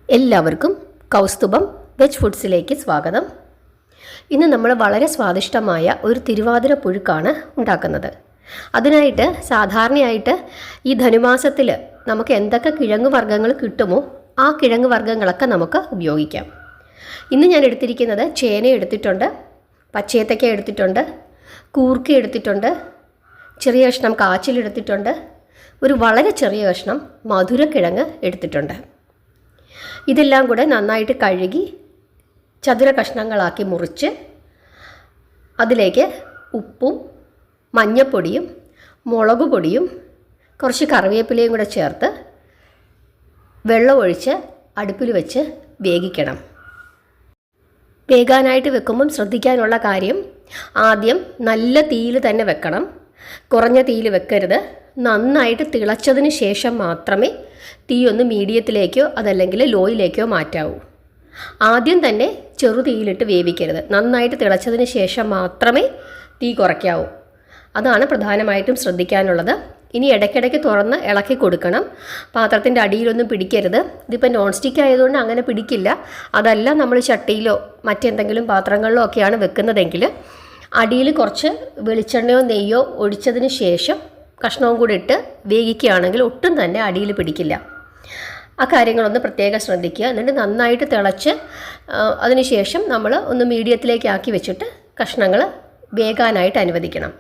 എല്ലാവർക്കും കൗസ്തുഭം വെജ് ഫുഡ്സിലേക്ക് സ്വാഗതം. ഇന്ന് നമ്മൾ വളരെ സ്വാദിഷ്ടമായ ഒരു തിരുവാതിര പുഴുക്കാണ് ഉണ്ടാക്കുന്നത്. അതിനായിട്ട് സാധാരണയായിട്ട് ഈ ധനുമാസത്തിൽ നമുക്ക് എന്തൊക്കെ കിഴങ്ങ് വർഗ്ഗങ്ങൾ കിട്ടുമോ ആ കിഴങ്ങ് വർഗ്ഗങ്ങളൊക്കെ നമുക്ക് ഉപയോഗിക്കാം. ഇന്ന് ഞാൻ എടുത്തിരിക്കുന്നത് ചേന എടുത്തിട്ടുണ്ട്, പച്ചേത്തക്ക എടുത്തിട്ടുണ്ട്, കൂർക്ക എടുത്തിട്ടുണ്ട്, ചെറിയ കഷ്ണം കാച്ചിലെടുത്തിട്ടുണ്ട്, ഒരു വളരെ ചെറിയ കഷ്ണം മധുരക്കിഴങ്ങ് എടുത്തിട്ടുണ്ട്. ഇതെല്ലാം കൂടെ നന്നായിട്ട് കഴുകി ചതുര കഷ്ണങ്ങളാക്കി മുറിച്ച് അതിലേക്ക് ഉപ്പും മഞ്ഞൾപ്പൊടിയും മുളക് പൊടിയും കുറച്ച് കറിവേപ്പിലയും കൂടെ ചേർത്ത് വെള്ളമൊഴിച്ച് അടുപ്പിൽ വെച്ച് വേവിക്കണം. വേകാനായിട്ട് വെക്കുമ്പം ശ്രദ്ധിക്കാനുള്ള കാര്യം, ആദ്യം നല്ല തീയിൽ തന്നെ വെക്കണം, കുറഞ്ഞ തീയിൽ വെക്കരുത്. നന്നായിട്ട് തിളച്ചതിന് ശേഷം മാത്രമേ തീ ഒന്ന് മീഡിയത്തിലേക്കോ അതല്ലെങ്കിൽ ലോയിലേക്കോ മാറ്റാവൂ. ആദ്യം തന്നെ ചെറുതീയിലിട്ട് വേവിക്കരുത്. നന്നായിട്ട് തിളച്ചതിന് ശേഷം മാത്രമേ തീ കുറയ്ക്കാവൂ. അതാണ് പ്രധാനമായിട്ടും ശ്രദ്ധിക്കാനുള്ളത്. ഇനി ഇടയ്ക്കിടയ്ക്ക് തുറന്ന് ഇളക്കി കൊടുക്കണം. പാത്രത്തിൻ്റെ അടിയിലൊന്നും പിടിക്കരുത്. ഇതിപ്പോൾ നോൺ സ്റ്റിക്ക് ആയതുകൊണ്ട് അങ്ങനെ പിടിക്കില്ല. അതല്ല നമ്മൾ ചട്ടിയിലോ മറ്റെന്തെങ്കിലും പാത്രങ്ങളിലോ ഒക്കെയാണ് വെക്കുന്നതെങ്കിൽ അടിയിൽ കുറച്ച് വെളിച്ചെണ്ണയോ നെയ്യോ ഒഴിച്ചതിന് ശേഷം കഷ്ണവും കൂടി ഇട്ട് വേവിക്കുകയാണെങ്കിൽ ഒട്ടും തന്നെ അടിയിൽ പിടിക്കില്ല. ആ കാര്യങ്ങളൊന്ന് പ്രത്യേകം ശ്രദ്ധിക്കുക. എന്നിട്ട് നന്നായിട്ട് തിളച്ച് അതിന് ശേഷം നമ്മൾ ഒന്ന് മീഡിയത്തിലേക്ക് ആക്കി വെച്ചിട്ട് കഷ്ണങ്ങൾ വേകാനായിട്ട് അനുവദിക്കണം.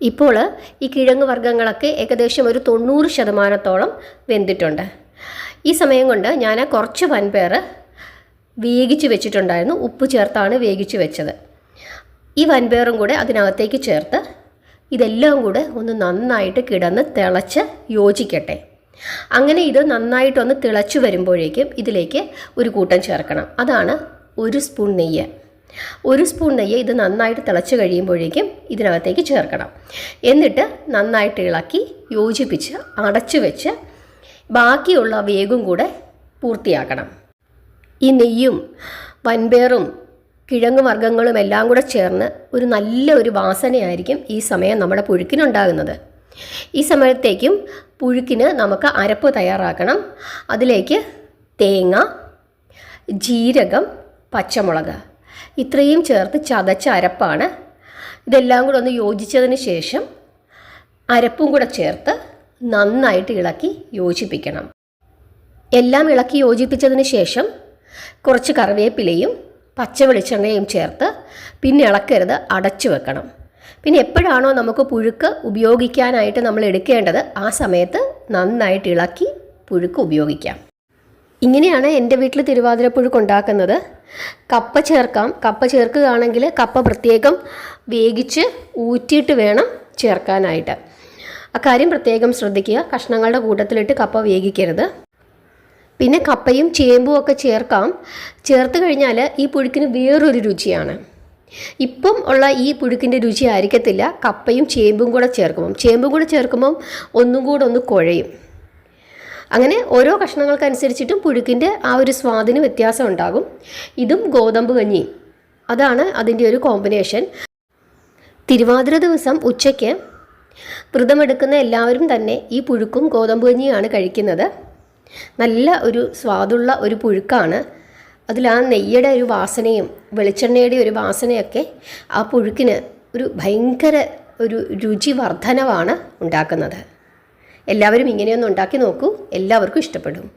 ഇപ്പോൾ ഈ കിഴങ്ങ് വർഗ്ഗങ്ങളൊക്കെ ഏകദേശം ഒരു 90% വെന്തിട്ടുണ്ട്. ഈ സമയം കൊണ്ട് ഞാൻ കുറച്ച് വൻപയർ വേവിച്ച് വെച്ചിട്ടുണ്ടായിരുന്നു. ഉപ്പ് ചേർത്താണ് വേവിച്ച് വെച്ചത്. ഈ വൻപയറും കൂടെ അതിനകത്തേക്ക് ചേർത്ത് ഇതെല്ലാം കൂടെ ഒന്ന് നന്നായിട്ട് കിടന്ന് തിളച്ച് യോജിക്കട്ടെ. അങ്ങനെ ഇത് നന്നായിട്ടൊന്ന് തിളച്ച് വരുമ്പോഴേക്കും ഇതിലേക്ക് ഒരു കൂട്ടം ചേർക്കണം. അതാണ് 1 സ്പൂൺ നെയ്യ്. 1 സ്പൂൺ നെയ്യ് ഇത് നന്നായിട്ട് തിളച്ച് കഴിയുമ്പോഴേക്കും ഇതിനകത്തേക്ക് ചേർക്കണം. എന്നിട്ട് നന്നായിട്ട് ഇളക്കി യോജിപ്പിച്ച് അടച്ചു വെച്ച് ബാക്കിയുള്ള വേഗം കൂടെ പൂർത്തിയാക്കണം. ഈ നെയ്യും വൻപയറും കിഴങ്ങ് വർഗ്ഗങ്ങളും എല്ലാം കൂടെ ചേർന്ന് ഒരു നല്ല ഒരു വാസനയായിരിക്കും ഈ സമയം നമ്മുടെ പുഴുക്കിനുണ്ടാകുന്നത്. ഈ സമയത്തേക്കും പുഴുക്കിന് നമുക്ക് അരപ്പ് തയ്യാറാക്കണം. അതിലേക്ക് തേങ്ങ, ജീരകം, പച്ചമുളക് ഇത്രയും ചേർത്ത് ചതച്ച അരപ്പാണ്. ഇതെല്ലാം കൂടെ ഒന്ന് യോജിച്ചതിന് ശേഷം അരപ്പും കൂടെ ചേർത്ത് നന്നായിട്ട് ഇളക്കി യോജിപ്പിക്കണം. എല്ലാം ഇളക്കി യോജിപ്പിച്ചതിന് ശേഷം കുറച്ച് കറിവേപ്പിലയും പച്ച വെളിച്ചെണ്ണയും ചേർത്ത് പിന്നെ ഇളക്കരുത്, അടച്ചു വെക്കണം. പിന്നെ എപ്പോഴാണോ നമുക്ക് പുഴുക്ക് ഉപയോഗിക്കാനായിട്ട് നമ്മൾ എടുക്കേണ്ടത് ആ സമയത്ത് നന്നായിട്ട് ഇളക്കി പുഴുക്ക് ഉപയോഗിക്കാം. ഇങ്ങനെയാണ് എൻ്റെ വീട്ടിൽ തിരുവാതിര പുഴുക്ക് ഉണ്ടാക്കുന്നത്. കപ്പ ചേർക്കാം. കപ്പ ചേർക്കുകയാണെങ്കിൽ കപ്പ പ്രത്യേകം വേവിച്ച് ഊറ്റിയിട്ട് വേണം ചേർക്കാനായിട്ട്. അക്കാര്യം പ്രത്യേകം ശ്രദ്ധിക്കുക. കഷ്ണങ്ങളുടെ കൂട്ടത്തിലിട്ട് കപ്പ വേവിക്കരുത്. പിന്നെ കപ്പയും ചേമ്പും ഒക്കെ ചേർക്കാം. ചേർത്ത് കഴിഞ്ഞാൽ ഈ പുഴുക്കിന് വേറൊരു രുചിയാണ്. ഇപ്പം ഉള്ള ഈ പുഴുക്കിൻ്റെ രുചി ആയിരിക്കത്തില്ല കപ്പയും ചേമ്പും കൂടെ ചേർക്കുമ്പം ഒന്നും കൂടെ ഒന്ന് കുഴയും. അങ്ങനെ ഓരോ കഷ്ണങ്ങൾക്കനുസരിച്ചിട്ടും പുഴുക്കിൻ്റെ ആ ഒരു സ്വാദിന് വ്യത്യാസം ഉണ്ടാകും. ഇതും ഗോതമ്പ് കഞ്ഞിയും, അതാണ് അതിൻ്റെ ഒരു കോമ്പിനേഷൻ. തിരുവാതിര ദിവസം ഉച്ചയ്ക്ക് വ്രതമെടുക്കുന്ന എല്ലാവരും തന്നെ ഈ പുഴുക്കും ഗോതമ്പ് കഞ്ഞിയാണ് കഴിക്കുന്നത്. നല്ല ഒരു സ്വാദുള്ള ഒരു പുഴുക്കാണ്. അതിൽ ആ നെയ്യുടെ ഒരു വാസനയും വെളിച്ചെണ്ണയുടെ ഒരു വാസനയൊക്കെ ആ പുഴുക്കിന് ഒരു ഭയങ്കര ഒരു രുചി വർധനവാണ് ഉണ്ടാക്കുന്നത്. എല്ലാവരും ഇങ്ങനെയൊന്ന് ഉണ്ടാക്കി നോക്കൂ, എല്ലാവർക്കും ഇഷ്ടപ്പെടും.